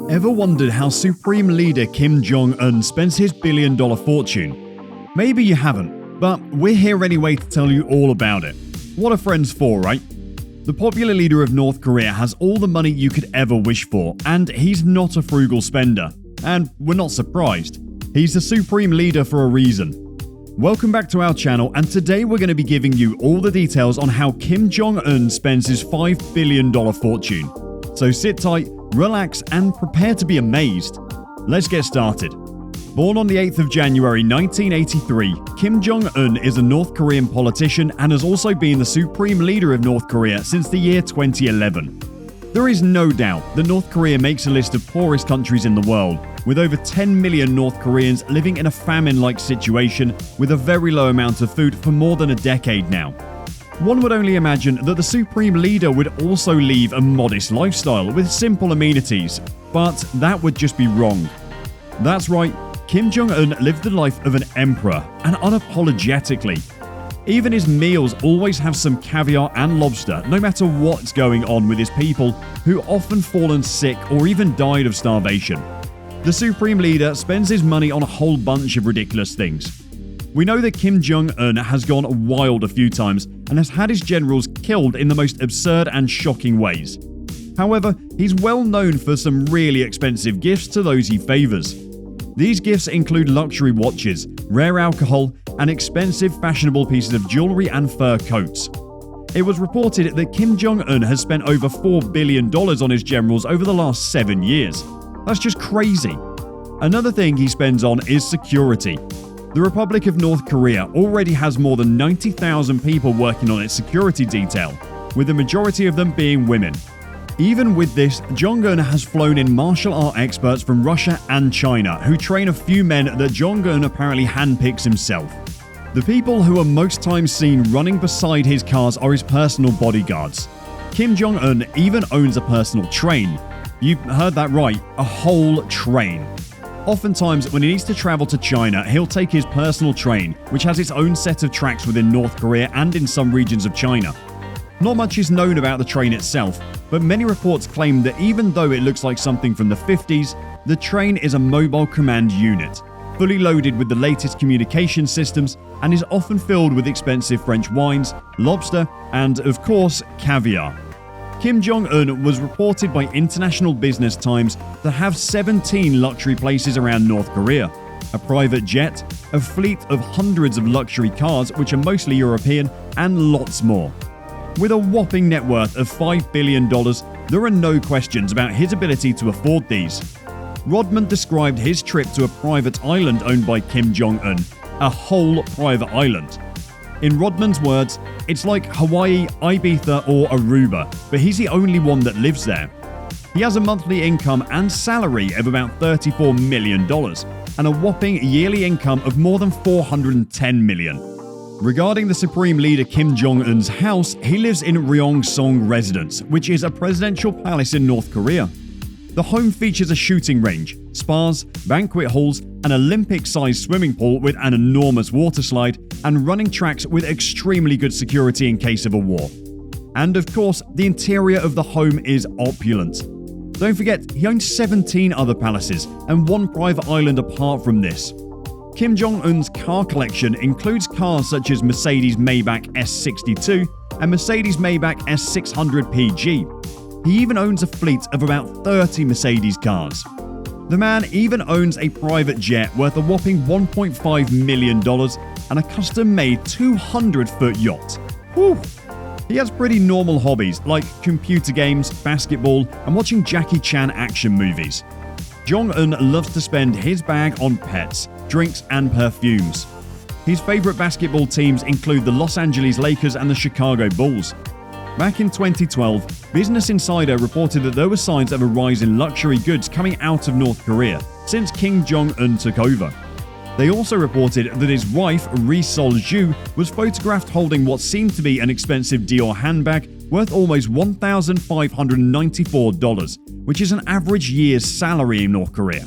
Ever wondered how Supreme Leader Kim Jong Un spends his billion-dollar fortune? Maybe you haven't, but we're here anyway to tell you all about it. What are friends for, right? The popular leader of North Korea has all the money you could ever wish for, and he's not a frugal spender. And we're not surprised. He's the Supreme Leader for a reason. Welcome back to our channel, and today we're going to be giving you all the details on how Kim Jong Un spends his $5 billion fortune. So sit tight, relax, and prepare to be amazed. Let's get started. Born on the 8th of January 1983, Kim Jong Un is a North Korean politician and has also been the supreme leader of North Korea since the year 2011. There is no doubt that North Korea makes a list of poorest countries in the world, with over 10 million North Koreans living in a famine-like situation with a very low amount of food for more than a decade now. One would only imagine that the supreme leader would also lead a modest lifestyle with simple amenities, but that would just be wrong. That's right, Kim Jong Un lived the life of an emperor, and unapologetically. Even his meals always have some caviar and lobster, no matter what's going on with his people, who often fallen sick or even died of starvation. The supreme leader spends his money on a whole bunch of ridiculous things. We know that Kim Jong Un has gone wild a few times and has had his generals killed in the most absurd and shocking ways. However, he's well known for some really expensive gifts to those he favors. These gifts include luxury watches, rare alcohol, and expensive fashionable pieces of jewelry and fur coats. It was reported that Kim Jong Un has spent over $4 billion on his generals over the last 7 years. That's just crazy. Another thing he spends on is security. The Republic of North Korea already has more than 90,000 people working on its security detail, with the majority of them being women. Even with this, Jong-un has flown in martial art experts from Russia and China who train a few men that Jong-un apparently handpicks himself. The people who are most times seen running beside his cars are his personal bodyguards. Kim Jong-un even owns a personal train. You heard that right, a whole train. Oftentimes, when he needs to travel to China, he'll take his personal train, which has its own set of tracks within North Korea and in some regions of China. Not much is known about the train itself, but many reports claim that even though it looks like something from the 50s, the train is a mobile command unit, fully loaded with the latest communication systems, and is often filled with expensive French wines, lobster, and, of course, caviar. Kim Jong Un was reported by International Business Times to have 17 luxury places around North Korea, a private jet, a fleet of hundreds of luxury cars which are mostly European, and lots more. With a whopping net worth of $5 billion, there are no questions about his ability to afford these. Rodman described his trip to a private island owned by Kim Jong Un, a whole private island. In Rodman's words, it's like Hawaii, Ibiza, or Aruba, but he's the only one that lives there. He has a monthly income and salary of about $34 million, and a whopping yearly income of more than $410 million. Regarding the Supreme Leader Kim Jong-un's house, he lives in Ryong-song Residence, which is a presidential palace in North Korea. The home features a shooting range, spas, banquet halls, an Olympic-sized swimming pool with an enormous water slide, and running tracks with extremely good security in case of a war. And of course, the interior of the home is opulent. Don't forget, he owns 17 other palaces and one private island apart from this. Kim Jong-un's car collection includes cars such as Mercedes Maybach S62 and Mercedes Maybach S600 PG. He even owns a fleet of about 30 Mercedes cars. The man even owns a private jet worth a whopping $1.5 million and a custom-made 200-foot yacht. Whew! He has pretty normal hobbies like computer games, basketball, and watching Jackie Chan action movies. Jong-un loves to spend his bag on pets, drinks, and perfumes. His favorite basketball teams include the Los Angeles Lakers and the Chicago Bulls. Back in 2012, Business Insider reported that there were signs of a rise in luxury goods coming out of North Korea since Kim Jong-un took over. They also reported that his wife, Ri Sol-ju, was photographed holding what seemed to be an expensive Dior handbag worth almost $1,594, which is an average year's salary in North Korea.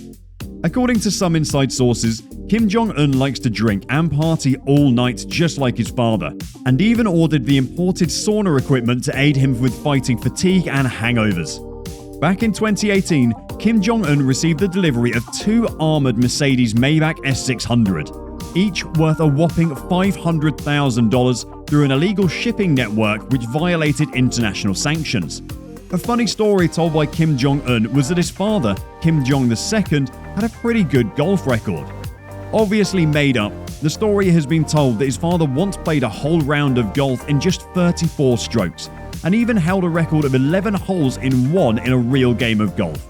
According to some inside sources, Kim Jong Un likes to drink and party all night just like his father, and even ordered the imported sauna equipment to aid him with fighting fatigue and hangovers. Back in 2018, Kim Jong Un received the delivery of 2 armored Mercedes Maybach S600, each worth a whopping $500,000 through an illegal shipping network which violated international sanctions. A funny story told by Kim Jong Un was that his father, Kim Jong II, had a pretty good golf record. Obviously made up, the story has been told that his father once played a whole round of golf in just 34 strokes, and even held a record of 11 holes in one in a real game of golf.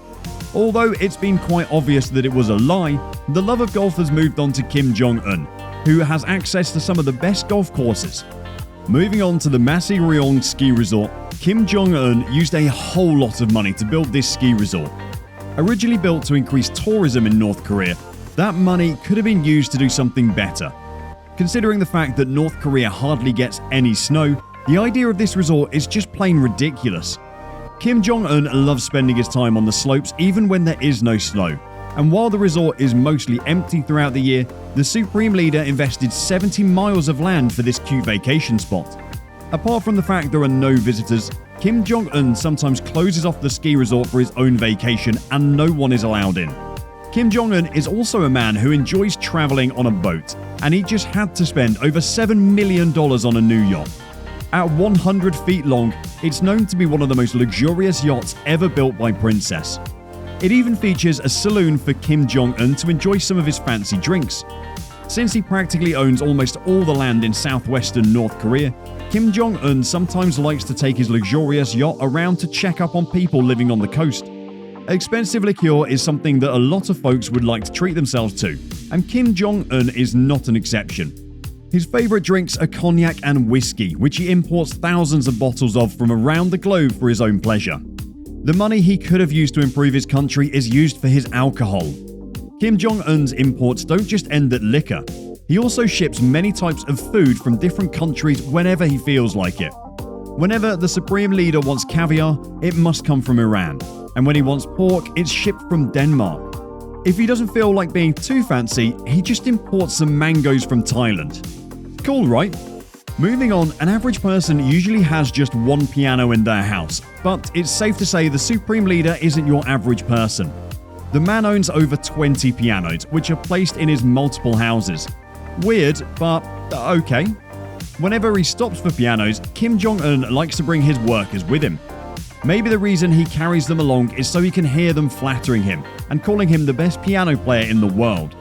Although it's been quite obvious that it was a lie, the love of golf has moved on to Kim Jong Un, who has access to some of the best golf courses. Moving on to the Masiryeong ski resort, Kim Jong Un used a whole lot of money to build this ski resort. Originally built to increase tourism in North Korea, that money could have been used to do something better. Considering the fact that North Korea hardly gets any snow, the idea of this resort is just plain ridiculous. Kim Jong Un loves spending his time on the slopes even when there is no snow. And while the resort is mostly empty throughout the year, the Supreme Leader invested 70 miles of land for this cute vacation spot. Apart from the fact there are no visitors, Kim Jong Un sometimes closes off the ski resort for his own vacation and no one is allowed in. Kim Jong Un is also a man who enjoys traveling on a boat, and he just had to spend over $7 million on a new yacht. At 100 feet long, it's known to be one of the most luxurious yachts ever built by Princess. It even features a saloon for Kim Jong Un to enjoy some of his fancy drinks. Since he practically owns almost all the land in southwestern North Korea, Kim Jong Un sometimes likes to take his luxurious yacht around to check up on people living on the coast. Expensive liqueur is something that a lot of folks would like to treat themselves to, and Kim Jong Un is not an exception. His favorite drinks are cognac and whiskey, which he imports thousands of bottles of from around the globe for his own pleasure. The money he could have used to improve his country is used for his alcohol. Kim Jong Un's imports don't just end at liquor. He also ships many types of food from different countries whenever he feels like it. Whenever the Supreme Leader wants caviar, it must come from Iran. And when he wants pork, it's shipped from Denmark. If he doesn't feel like being too fancy, he just imports some mangoes from Thailand. Cool, right? Moving on, an average person usually has just one piano in their house, but it's safe to say the Supreme Leader isn't your average person. The man owns over 20 pianos, which are placed in his multiple houses. Weird, but okay. Whenever he stops for pianos, Kim Jong Un likes to bring his workers with him. Maybe the reason he carries them along is so he can hear them flattering him and calling him the best piano player in the world.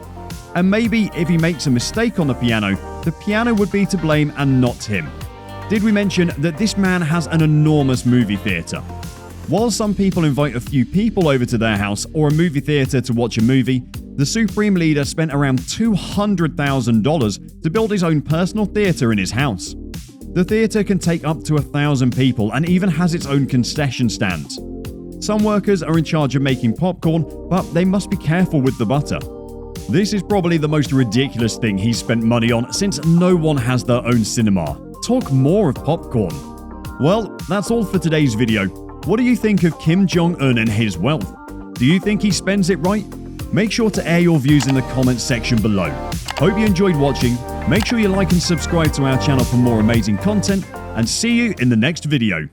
And maybe if he makes a mistake on the piano would be to blame and not him. Did we mention that this man has an enormous movie theatre? While some people invite a few people over to their house or a movie theatre to watch a movie, the Supreme Leader spent around $200,000 to build his own personal theatre in his house. The theatre can take up to 1,000 people and even has its own concession stands. Some workers are in charge of making popcorn, but they must be careful with the butter. This is probably the most ridiculous thing he's spent money on since no one has their own cinema. Talk more of popcorn. Well, that's all for today's video. What do you think of Kim Jong Un and his wealth? Do you think he spends it right? Make sure to air your views in the comments section below. Hope you enjoyed watching. Make sure you like and subscribe to our channel for more amazing content, and see you in the next video.